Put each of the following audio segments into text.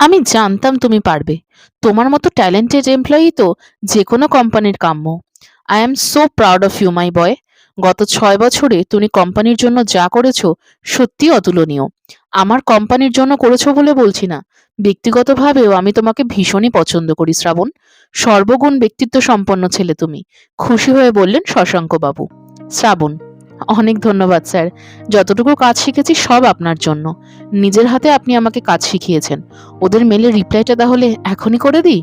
আমি জানতাম তুমি পারবে। তোমার মতো ট্যালেন্টেড এমপ্লয়ি তো যেকোনো কোম্পানির কাম্য। I am so proud of you my boy. গত 6 বছরে তুমি কোম্পানির জন্য যা করেছো সত্যি অতুলনীয়। আমার কোম্পানির জন্য করেছো বলে বলছি না, ব্যক্তিগতভাবেও আমি তোমাকে ভীষণই পছন্দ করি শ্রাবণ। সর্বগুণ ব্যক্তিত্ব সম্পন্ন ছেলে তুমি। খুশি হয়ে বললেন শশাঙ্কবাবু। শ্রাবণ: অনেক ধন্যবাদ স্যার। যতটুকু কাজ শিখেছি সব আপনার জন্য। নিজের হাতে আপনি আমাকে কাজ শিখিয়েছেন। ওদের মেলে রিপ্লাইটা তাহলে এখনই করে দিই?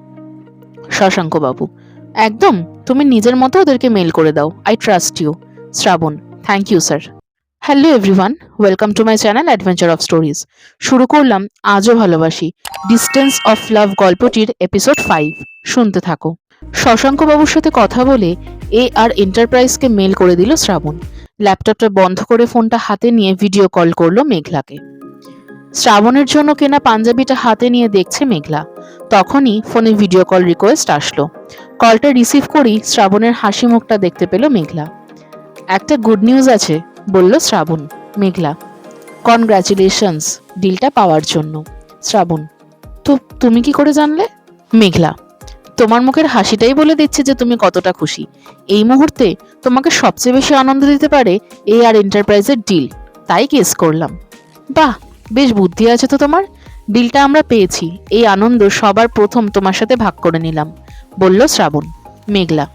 শশাঙ্কবাবু: একদম। তুমি নিজের মতো ওদেরকে মেল করে দাও। I trust you. Shraban: thank you sir. Hello everyone, welcome to my channel adventure of stories. শুরু করলাম আজও ভালোবাসি, ডিস্টেন্স অফ লাভ গল্পটির এপিসোড 5। শুনতে থাকো। শশাঙ্কবাবুর সাথে কথা বলে আর এন্টারপ্রাইজকে মেল করে দিল শ্রাবণ। ল্যাপটপটা বন্ধ করে ফোনটা হাতে নিয়ে ভিডিও কল করলো মেঘলাকে। শ্রাবণের জন্য কেনা পাঞ্জাবিটা হাতে নিয়ে দেখছে মেঘলা। তখনই ফোনে ভিডিও কল রিকোয়েস্ট আসলো। কলটা রিসিভ করেই শ্রাবণের হাসি মুখটা দেখতে পেল মেঘলা। একটা গুড নিউজ আছে, বলল শ্রাবণ। মেঘলা: কনগ্রাচুলেশনস ডিলটা পাওয়ার জন্য। শ্রাবণ: তো তুমি কি করে জানলে? মেঘলা: তোমার মুখের হাসিটাই বলে দিচ্ছে যে তুমি কতটা খুশি। এই মুহূর্তে তোমাকে সবচেয়ে বেশি আনন্দ দিতে পারে আর এন্টারপ্রাইজের ডিল, তাই কেস করলাম। বাহ, বেশ বুদ্ধি আছে তো তোমার। ডিলটা আমরা পেয়েছি, এই আনন্দ সবার প্রথম তোমার সাথে ভাগ করে নিলাম, বলল শ্রাবণ। মেঘলা: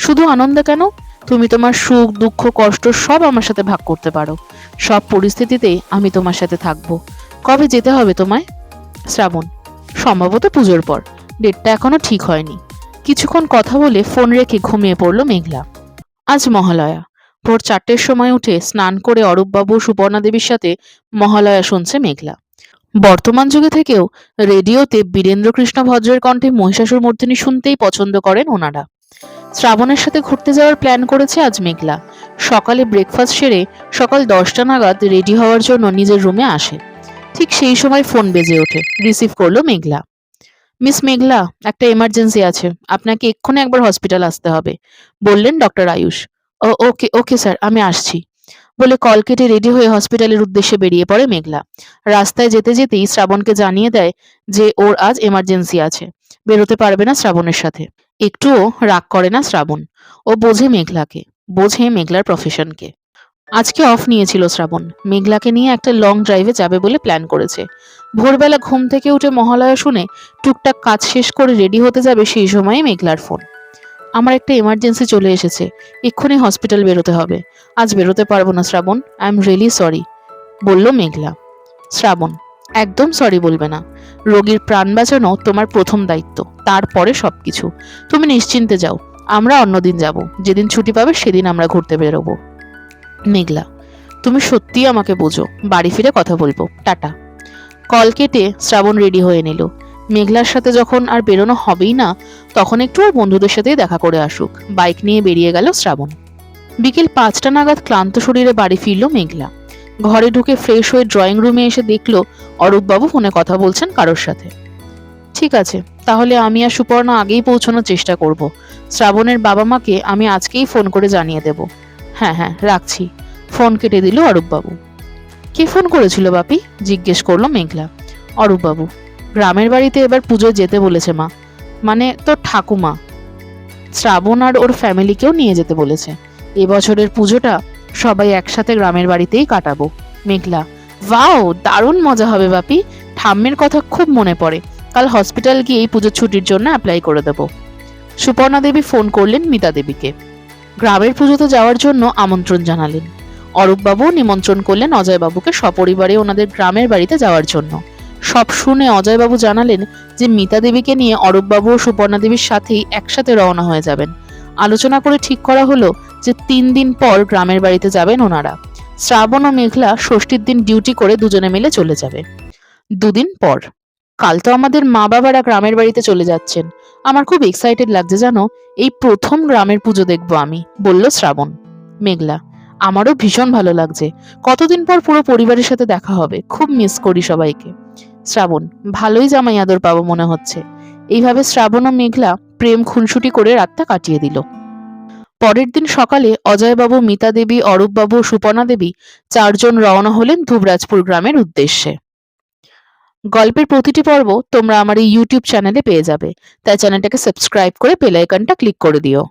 শুধু আনন্দ কেন, তুমি তোমার সুখ দুঃখ কষ্ট সব আমার সাথে ভাগ করতে পারো। সব পরিস্থিতিতে আমি তোমার সাথে থাকবো। কবে যেতে হবে তোমায়? শ্রাবণ: সম্ভবত পুজোর পর। ডেটটা এখনো ঠিক হয়নি। কিছুক্ষণ কথা বলে ফোন রেখে ঘুমিয়ে পড়ল মেঘলা। আজ মহালয়া। ভোর 4টের সময় উঠে স্নান করে অরূপবাবু সুপর্ণা দেবীর সাথে মহালয়া শুনছে মেঘলা। বর্তমান যুগে থেকেও রেডিওতে বীরেন্দ্রকৃষ্ণ ভদ্রের কণ্ঠে মহিষাসুর মর্দিনী শুনতেই পছন্দ করেন ওনারা। শ্রাবণের সাথে ঘুরতে যাওয়ার প্ল্যান করেছে আজ মেঘলা। সকালে ব্রেকফাস্ট সেরে সকাল 10টা নাগাদ রেডি হওয়ার জন্য নিজের রুমে আসে। ঠিক সেই সময় ফোন বেজে ওঠে। রিসিভ করলো মেঘলা। মিস মেঘলা, একটা এমার্জেন্সি আছে, আপনাকে এক্ষুনি একবার হসপিটাল আসতে হবে, বললেন ডক্টর আয়ুষ। ও ওকে ওকে স্যার, আমি আসছি, বলে কল কেটে রেডি হয়ে হসপিটালের উদ্দেশ্যে বেরিয়ে পড়ে মেঘলা। রাস্তায় যেতে যেতেই শ্রাবণকে জানিয়ে দেয় যে ওর আজ এমার্জেন্সি আছে, বেরোতে পারবে না শ্রাবণের সাথে। একটুও রাগ করে না শ্রাবণ। ও বোঝে মেঘলাকে, বোঝে মেঘলার প্রফেশনকে। আজকে অফ নিয়েছিল শ্রাবণ। মেঘলাকে নিয়ে একটা লং ড্রাইভে যাবে বলে প্ল্যান করেছে। ভোরবেলা ঘুম থেকে উঠে মহালয়া শুনে টুকটাক কাজ শেষ করে রেডি হতে যাবে, সেই সময়ে মেঘলার ফোন। আমার একটা এমার্জেন্সি চলে এসেছে, এক্ষুনি হসপিটাল বেরোতে হবে। আজ বেরোতে পারবো না শ্রাবণ, আই এম রিয়েলি সরি, বলল মেঘলা। শ্রাবণ: একদম সরি বলবে না। রোগীর প্রাণ বাঁচানো তোমার প্রথম দায়িত্ব, তারপরে সবকিছু। তুমি নিশ্চিন্তে যাও, আমরা অন্যদিন যাব, যেদিন ছুটি পাবে সেদিন আমরা ঘুরতে বেরোবো। মেঘলা: তুমি সত্যিই আমাকে বোঝো, বাড়ি ফিরে কথা বলবো, টাটা। কল কেটে শ্রাবণ রেডি হয়ে নিল। মেঘলার সাথে যখন আর বেরোনো হবেই না, তখন একটু ওর বন্ধুদের সাথেই দেখা করে আসুক। বাইক নিয়ে বেরিয়ে গেল শ্রাবণ। বিকেল 5টা নাগাদ ক্লান্ত শরীরে বাড়ি ফিরল মেঘলা। ঘরে ঢুকে ফ্রেশ হয়ে ড্রয়িং রুমে এসে দেখলো অরূপবাবু ফোনে কথা বলছেন কারোর সাথে। ঠিক আছে, তাহলে আমি আর সুপর্ণা আগেই পৌঁছানোর চেষ্টা করব। শ্রাবণের বাবা মাকে আমি আজকেই ফোন করে জানিয়ে দেব। হ্যাঁ হ্যাঁ, রাখছি। ফোন কেটে দিল অরূপবাবু। কে ফোন করেছিল বাপি? জিজ্ঞেস করলো মেঘলা। অরূপবাবু: গ্রামের বাড়িতে এবার পুজোয় যেতে বলেছে মা, মানে তোর ঠাকুমা। শ্রাবণ আর ওর ফ্যামিলিকেও নিয়ে যেতে বলেছে। এবছরের পুজোটা সবাই একসাথে গ্রামের বাড়িতেই কাটাবো। মেঘলা: ওয়াও, দারুণ মজা হবে বাপি। ঠাম্মির কথা খুব মনে পড়ে। কাল হসপিটাল গিয়ে এই পুজোর ছুটির জন্য অ্যাপ্লাই করে দেবো। সুপর্ণা দেবী ফোন করলেন মিতা দেবীকে। গ্রামের পুজোতে যাওয়ার জন্য আমন্ত্রণ জানালেন। অরূপবাবু নিমন্ত্রণ করলেন অজয়বাবুকে সপরিবারে ওনাদের গ্রামের বাড়িতে যাওয়ার জন্য। সব শুনে অজয়বাবু জানালেন যে মিতা দেবীকে নিয়ে অরূপবাবু ও সুপর্ণা দেবীর সাথেই একসাথে রওনা হয়ে যাবেন। আলোচনা করে ঠিক করা হলো যে 3 দিন পর গ্রামের বাড়িতে যাবেন ওনারা। শ্রাবণ ও মেঘলা ষষ্ঠীর দিন ডিউটি করে দুজনে মিলে চলে যাবে। 2 দিন পর। কাল তো আমাদের মা বাবারা গ্রামের বাড়িতে চলে যাচ্ছেন। আমার খুব এক্সাইটেড লাগছে জানো, এই প্রথম গ্রামের পুজো দেখবো আমি, বলল শ্রাবণ। মেঘলা: আমারও ভীষণ ভালো লাগছে। কতদিন পর পুরো পরিবারের সাথে দেখা হবে, খুব মিস করি সবাইকে। শ্রাবণ: ভালোই জামাই আদর পাবো মনে হচ্ছে। এইভাবে শ্রাবণ ও মেঘলা প্রেম খুনসুটি করে রাতটা কাটিয়ে দিল। পরের দিন সকালে অজয়বাবু, মিতা দেবী, অরূপবাবু ও সুপর্ণা দেবী 4জন রওনা হলেন ধুবরাজপুর গ্রামের উদ্দেশ্যে। গল্পের প্রতিটি পর্ব তোমরা আমার এই ইউটিউব চ্যানেলে পেয়ে যাবে, তাই চ্যানেলটাকে সাবস্ক্রাইব করে বেল আইকনটা ক্লিক করে দিও।